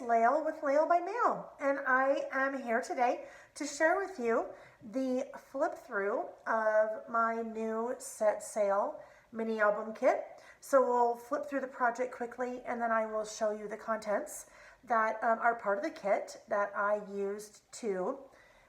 Layle with Layle by Mail, and I am here today to share with you the flip through of my new Set Sail mini album kit. So we'll flip through the project quickly, and then I will show you the contents that are part of the kit that I used to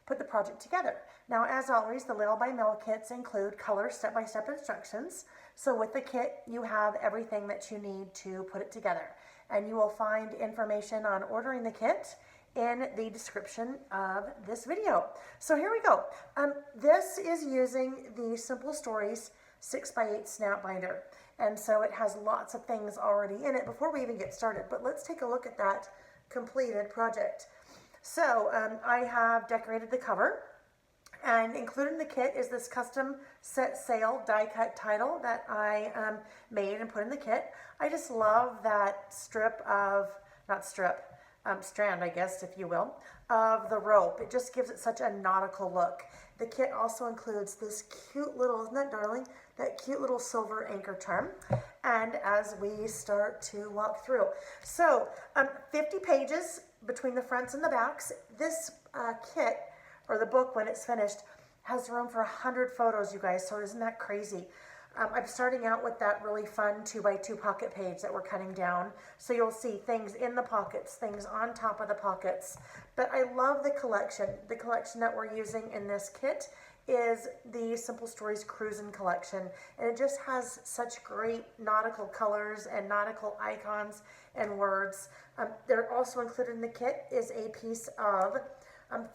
put the project together. Now, as always, the Layle by Mail kits include color step-by-step instructions. So with the kit, you have everything that you need to put it together. And you will find information on ordering the kit in the description of this video. So here we go. This is using the Simple Stories 6x8 snap binder. And so it has lots of things already in it before we even get started. But let's take a look at that completed project. So I have decorated the cover, and included in the kit is this custom Set Sail die cut title that I made and put in the kit. I just love that strip of, strand, I guess, if you will, of the rope. It just gives it such a nautical look. The kit also includes this cute little, isn't that darling? That cute little silver anchor charm. And as we start to walk through. So 50 pages between the fronts and the backs. This kit, or the book when it's finished, has room for 100 photos, you guys, so isn't that crazy? I'm starting out with that really fun 2x2 pocket page that we're cutting down, so you'll see things in the pockets, things on top of the pockets. But I love the collection. The collection that we're using in this kit is the Simple Stories Cruisin' collection, and it just has such great nautical colors and nautical icons and words. They're also included in the kit is a piece of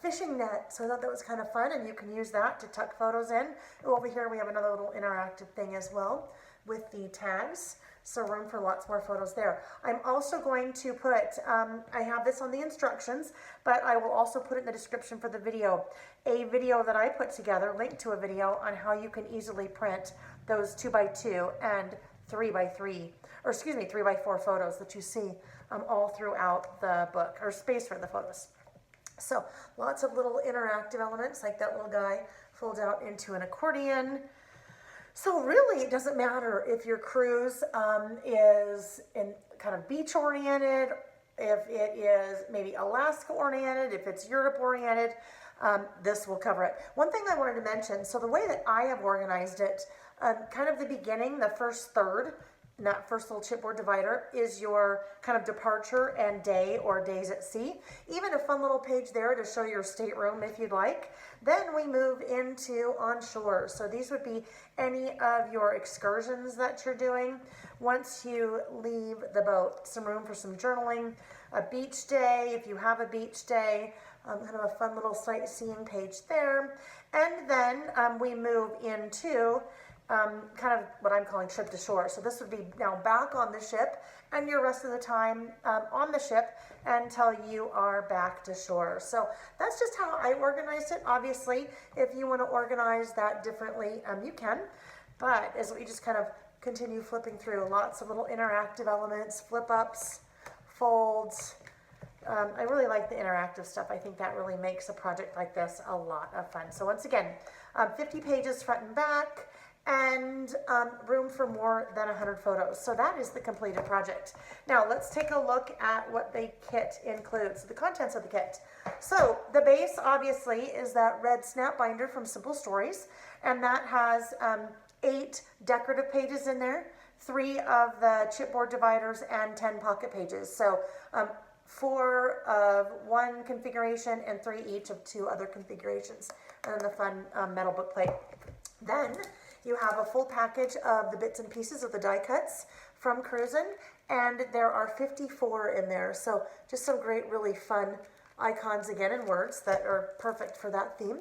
fishing net, so I thought that was kind of fun, and you can use that to tuck photos in. Over here we have another little interactive thing as well with the tags, so room for lots more photos there. I'm also going to put, I have this on the instructions, but I will also put it in the description for the video, a video that I put together, linked to a video on how you can easily print those 2x2 and 3x3, or excuse me, 3x4 photos that you see all throughout the book, or space for the photos. So lots of little interactive elements, like that little guy folds out into an accordion. So really it doesn't matter if your cruise is in kind of beach oriented, if it is maybe Alaska oriented, if it's Europe oriented, this will cover it. One thing I wanted to mention, so the way that I have organized it, kind of the beginning, the first third, and that first little chipboard divider is your kind of departure and day or days at sea. Even a fun little page there to show your stateroom if you'd like. Then we move into on shore. So these would be any of your excursions that you're doing once you leave the boat. Some room for some journaling, a beach day if you have a beach day, kind of a fun little sightseeing page there. And then we move into kind of what I'm calling trip to shore. So this would be now back on the ship and your rest of the time on the ship until you are back to shore. So that's just how I organized it. Obviously, if you want to organize that differently, you can. But as we just kind of continue flipping through, lots of little interactive elements, flip ups, folds. I really like the interactive stuff. I think that really makes a project like this a lot of fun. So once again, 50 pages front and back, and room for more than 100 photos. So that is the completed project. Now let's take a look at what the kit includes, the contents of the kit. So the base obviously is that red snap binder from Simple Stories, and that has 8 decorative pages in there, 3 of the chipboard dividers, and 10 pocket pages. So 4 of one configuration and 3 each of 2 other configurations, and then the fun metal book plate. Then you have a full package of the bits and pieces of the die cuts from Cruisin', and there are 54 in there. So just some great, really fun icons again and words that are perfect for that theme.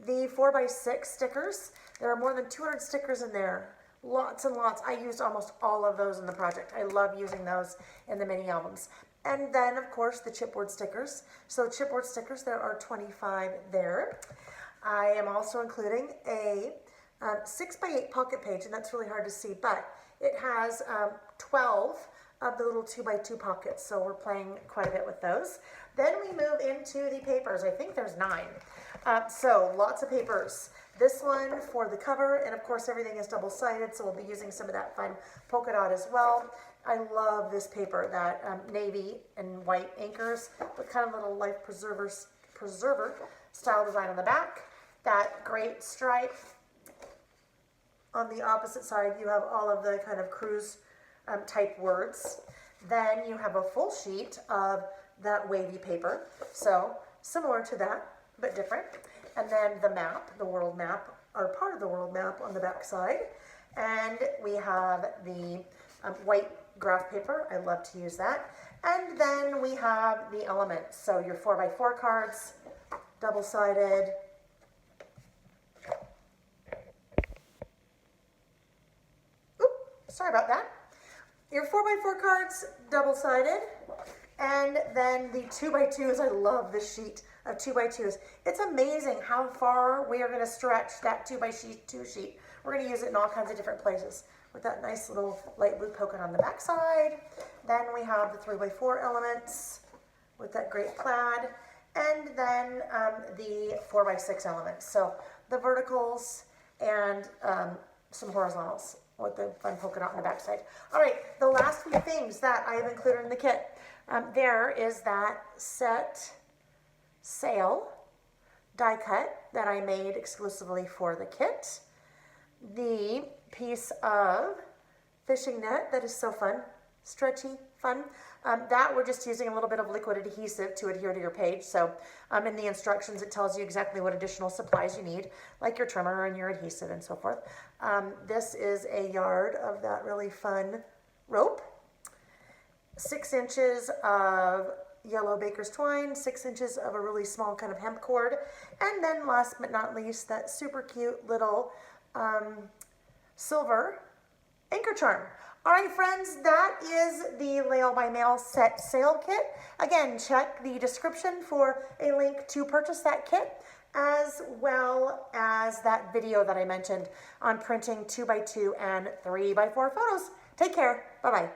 The 4x6 stickers, there are more than 200 stickers in there. Lots and lots. I used almost all of those in the project. I love using those in the mini albums. And then, of course, the chipboard stickers. So chipboard stickers, there are 25 there. I am also including a 6x8 pocket page, and that's really hard to see, but it has 12 of the little 2x2 pockets, so we're playing quite a bit with those. Then we move into the papers. I think there's 9. So lots of papers. this one for the cover, and of course everything is double-sided, so we'll be using some of that fun polka dot as well. I love this paper, that navy and white anchors with kind of little life preserver style design on the back. That great stripe. On the opposite side, you have all of the kind of cruise type words. Then you have a full sheet of that wavy paper. So similar to that, but different. And then the map, the world map, or part of the world map on the back side. And we have the white graph paper. I love to use that. And then we have the elements. So your 4x4 cards, double-sided. Sorry about that. Your 4x4 cards, double-sided, and then the 2x2s. I love this sheet of 2x2s. It's amazing how far we are going to stretch that 2x2 sheet. We're going to use it in all kinds of different places with that nice little light blue polka on the back side. Then we have the 3x4 elements with that great plaid, and then the 4x6 elements. So the verticals and some horizontals with the fun polka dot on the back side. All right, the last few things that I have included in the kit. There is that Set Sail die cut that I made exclusively for the kit. The piece of fishing net that is so fun, stretchy, fun. That we're just using a little bit of liquid adhesive to adhere to your page. So in the instructions, it tells you exactly what additional supplies you need, like your trimmer and your adhesive and so forth. This is a yard of that really fun rope, 6 inches of yellow baker's twine, 6 inches of a really small kind of hemp cord, and then last but not least, that super cute little silver anchor charm. All right, friends, that is the Layle by Mail Set Sail kit. Again, check the description for a link to purchase that kit, as well as that video that I mentioned on printing 2x2 and 3x4 photos. Take care. Bye-bye.